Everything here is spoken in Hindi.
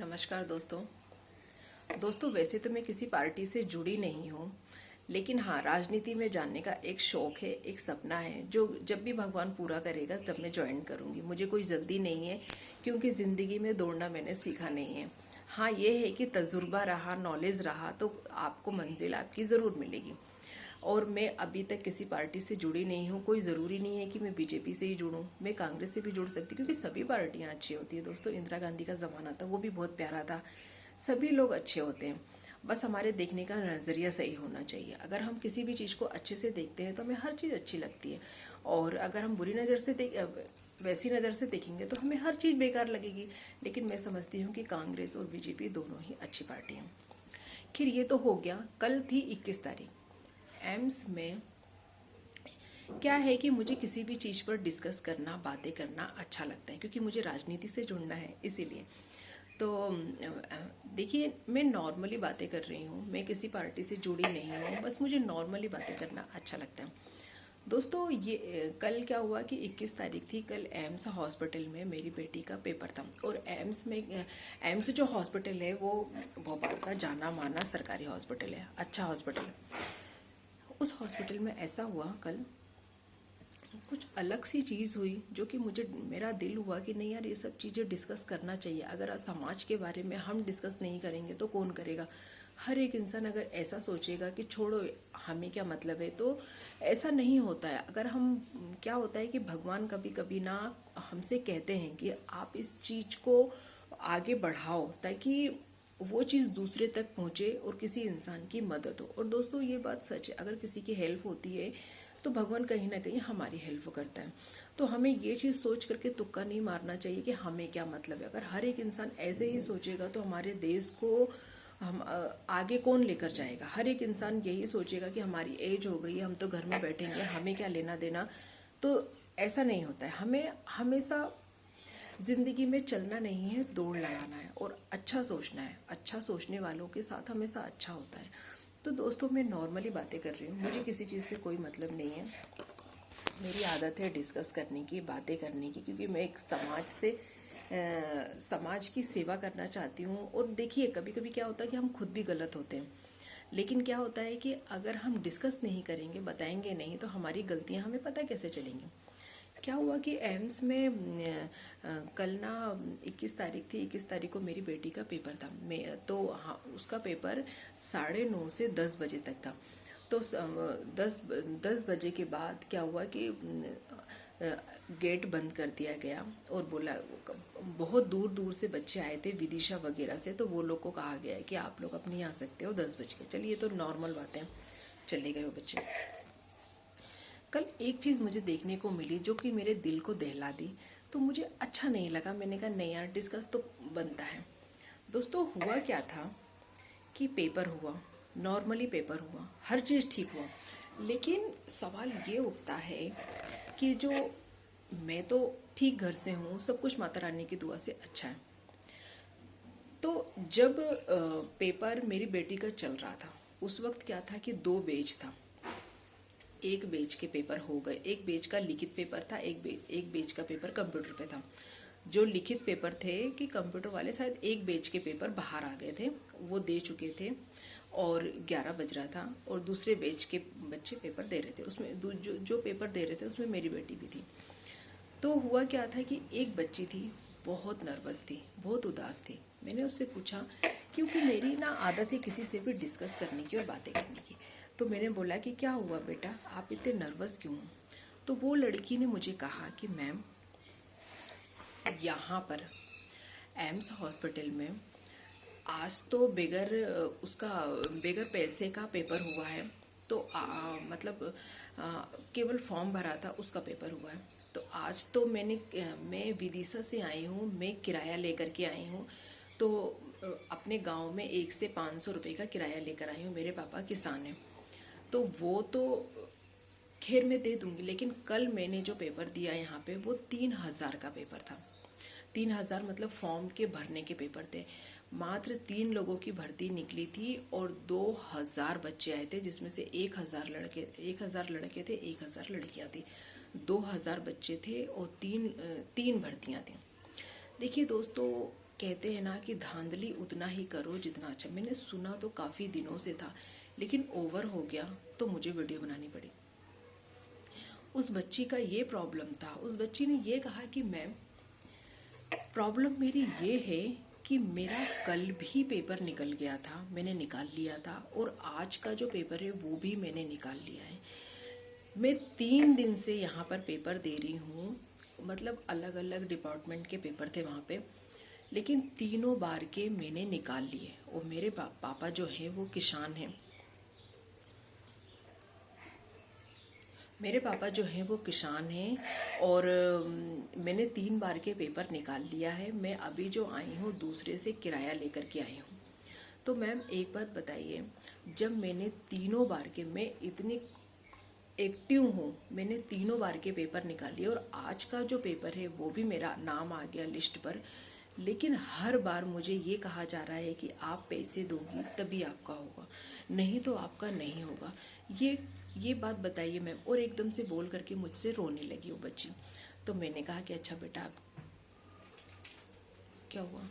नमस्कार दोस्तों वैसे तो मैं किसी पार्टी से जुड़ी नहीं हूँ, लेकिन हाँ, राजनीति में जानने का एक शौक है, एक सपना है जो जब भी भगवान पूरा करेगा तब मैं ज्वाइन करूँगी। मुझे कोई जल्दी नहीं है, क्योंकि ज़िंदगी में दौड़ना मैंने सीखा नहीं है। हाँ, ये है कि तजुर्बा रहा, नॉलेज रहा तो आपको मंजिल आपकी ज़रूर मिलेगी। और मैं अभी तक किसी पार्टी से जुड़ी नहीं हूँ। कोई ज़रूरी नहीं है कि मैं बीजेपी से ही जुड़ूँ, मैं कांग्रेस से भी जुड़ सकती, क्योंकि सभी पार्टियाँ अच्छी होती है दोस्तों। इंदिरा गांधी का ज़माना था, वो भी बहुत प्यारा था। सभी लोग अच्छे होते हैं, बस हमारे देखने का नज़रिया सही होना चाहिए। अगर हम किसी भी चीज़ को अच्छे से देखते हैं तो हमें हर चीज़ अच्छी लगती है, और अगर हम बुरी नज़र से वैसी नज़र से देखेंगे तो हमें हर चीज़ बेकार लगेगी। लेकिन मैं समझती हूँ कि कांग्रेस और बीजेपी दोनों ही अच्छी पार्टी हैं। खैर, ये तो हो गया। कल थी 21 तारीख। एम्स में क्या है कि मुझे किसी भी चीज़ पर डिस्कस करना, बातें करना अच्छा लगता है, क्योंकि मुझे राजनीति से जुड़ना है इसीलिए। तो देखिए, मैं नॉर्मली बातें कर रही हूँ, मैं किसी पार्टी से जुड़ी नहीं हूँ, बस मुझे नॉर्मली बातें करना अच्छा लगता है। दोस्तों, ये कल क्या हुआ कि 21 तारीख थी। कल एम्स हॉस्पिटल में मेरी बेटी का पेपर था, और एम्स जो हॉस्पिटल है वो भोपाल का जाना माना सरकारी हॉस्पिटल है, अच्छा हॉस्पिटल है। उस हॉस्पिटल में ऐसा हुआ कल, कुछ अलग सी चीज़ हुई जो कि मेरा दिल हुआ कि नहीं यार, ये सब चीज़ें डिस्कस करना चाहिए। अगर समाज के बारे में हम डिस्कस नहीं करेंगे तो कौन करेगा। हर एक इंसान अगर ऐसा सोचेगा कि छोड़ो, हमें क्या मतलब है, तो ऐसा नहीं होता है। अगर हम, क्या होता है कि भगवान कभी कभी ना हमसे कहते हैं कि आप इस चीज़ को आगे बढ़ाओ, ताकि वो चीज़ दूसरे तक पहुँचे और किसी इंसान की मदद हो। और दोस्तों, ये बात सच है, अगर किसी की हेल्प होती है तो भगवान कहीं ना कहीं हमारी हेल्प करता है। तो हमें ये चीज़ सोच करके तुक्का नहीं मारना चाहिए कि हमें क्या मतलब है। अगर हर एक इंसान ऐसे ही सोचेगा तो हमारे देश को हम आगे कौन लेकर जाएगा। हर एक इंसान यही सोचेगा कि हमारी एज हो गई है, हम तो घर में बैठेंगे, हमें क्या लेना देना। तो ऐसा नहीं होता है। हमें हमेशा ज़िंदगी में चलना नहीं है, दौड़ लगाना है और अच्छा सोचना है। अच्छा सोचने वालों के साथ हमेशा अच्छा होता है। तो दोस्तों, मैं नॉर्मली बातें कर रही हूँ, मुझे किसी चीज़ से कोई मतलब नहीं है। मेरी आदत है डिस्कस करने की, बातें करने की, क्योंकि मैं एक समाज की सेवा करना चाहती हूँ। और देखिए, कभी कभी क्या होता है कि हम खुद भी गलत होते हैं, लेकिन क्या होता है कि अगर हम डिस्कस नहीं करेंगे, बताएंगे नहीं, तो हमारी गलतियाँ हमें पता कैसे चलेंगी। क्या हुआ कि एम्स में कल ना 21 तारीख थी। 21 तारीख को मेरी बेटी का पेपर था। मैं तो, हाँ, उसका पेपर 9:30 से 10 बजे तक था। तो 10 बजे के बाद क्या हुआ कि गेट बंद कर दिया गया, और बोला, बहुत दूर दूर से बच्चे आए थे, विदिशा वगैरह से, तो वो लोग को कहा गया है कि आप लोग अपने आ सकते हो 10 बजे। चलिए, तो नॉर्मल बात है, चले गए वो बच्चे। कल एक चीज़ मुझे देखने को मिली जो कि मेरे दिल को दहला दी, तो मुझे अच्छा नहीं लगा। मैंने कहा नहीं यार, डिस्कस तो बनता है। दोस्तों, हुआ क्या था कि पेपर हुआ, नॉर्मली पेपर हुआ, हर चीज़ ठीक हुआ, लेकिन सवाल ये उठता है कि जो, मैं तो ठीक घर से हूँ, सब कुछ माता रानी की दुआ से अच्छा है। तो जब पेपर मेरी बेटी का चल रहा था, उस वक्त क्या था कि 2 बैच था। एक बैच के पेपर हो गए, एक बैच का लिखित पेपर था, एक बैच का पेपर कंप्यूटर पे था। जो लिखित पेपर थे कि कंप्यूटर वाले शायद एक बैच के पेपर बाहर आ गए थे, वो दे चुके थे, और 11 बज रहा था, और दूसरे बैच के बच्चे पेपर दे रहे थे। उसमें जो पेपर दे रहे थे उसमें मेरी बेटी भी थी। तो हुआ क्या था कि एक बच्ची थी, बहुत नर्वस थी, बहुत उदास थी। मैंने उससे पूछा, क्योंकि मेरी ना आदत है किसी से भी डिस्कस करने की और बातें करने की। तो मैंने बोला कि क्या हुआ बेटा, आप इतने नर्वस क्यों हो। तो वो लड़की ने मुझे कहा कि मैम, यहाँ पर एम्स हॉस्पिटल में आज तो बेगर पैसे का पेपर हुआ है। तो मतलब केवल फॉर्म भरा था, उसका पेपर हुआ है। तो आज तो मैं विदिशा से आई हूँ, मैं किराया लेकर के आई हूँ। तो अपने गांव में 1 से 500 रुपये का किराया लेकर आई हूँ, मेरे पापा किसान हैं। तो वो तो खैर मैं दे दूंगी, लेकिन कल मैंने जो पेपर दिया यहाँ पे, वो 3,000 का पेपर था। 3,000 मतलब फॉर्म के भरने के पेपर थे। मात्र 3 लोगों की भर्ती निकली थी, और 2,000 बच्चे आए थे, जिसमें से 1,000 लड़के थे, 1,000 लड़कियां थी। 2,000 बच्चे थे और तीन तीन भर्तियां थी। देखिए दोस्तों, कहते हैं ना कि धांधली उतना ही करो जितना अच्छा। मैंने सुना तो काफ़ी दिनों से था, लेकिन ओवर हो गया तो मुझे वीडियो बनानी पड़ी। उस बच्ची का ये प्रॉब्लम था। उस बच्ची ने ये कहा कि मैम, प्रॉब्लम मेरी ये है कि मेरा कल भी पेपर निकल गया था, मैंने निकाल लिया था, और आज का जो पेपर है वो भी मैंने निकाल लिया है। मैं 3 दिन से यहाँ पर पेपर दे रही हूँ, मतलब अलग अलग डिपार्टमेंट के पेपर थे वहाँ पे, लेकिन तीनों बार के मैंने निकाल लिए। और मेरे पापा जो हैं वो किसान हैं। मेरे पापा जो हैं वो किसान हैं, और मैंने 3 बार के पेपर निकाल लिया है। मैं अभी जो आई हूँ दूसरे से किराया लेकर के आई हूँ। तो मैम एक बात बताइए, जब मैंने तीनों बार के, मैं इतनी एक्टिव हूँ, मैंने तीनों बार के पेपर निकाले और आज का जो पेपर है वो भी मेरा नाम आ गया लिस्ट पर, लेकिन हर बार मुझे ये कहा जा रहा है कि आप पैसे दोगी तभी आपका होगा, नहीं तो आपका नहीं होगा। ये बात बताइए मैम। और एकदम से बोल करके मुझसे रोने लगी वो बच्ची। तो मैंने कहा कि अच्छा बेटा, आप क्या हुआ?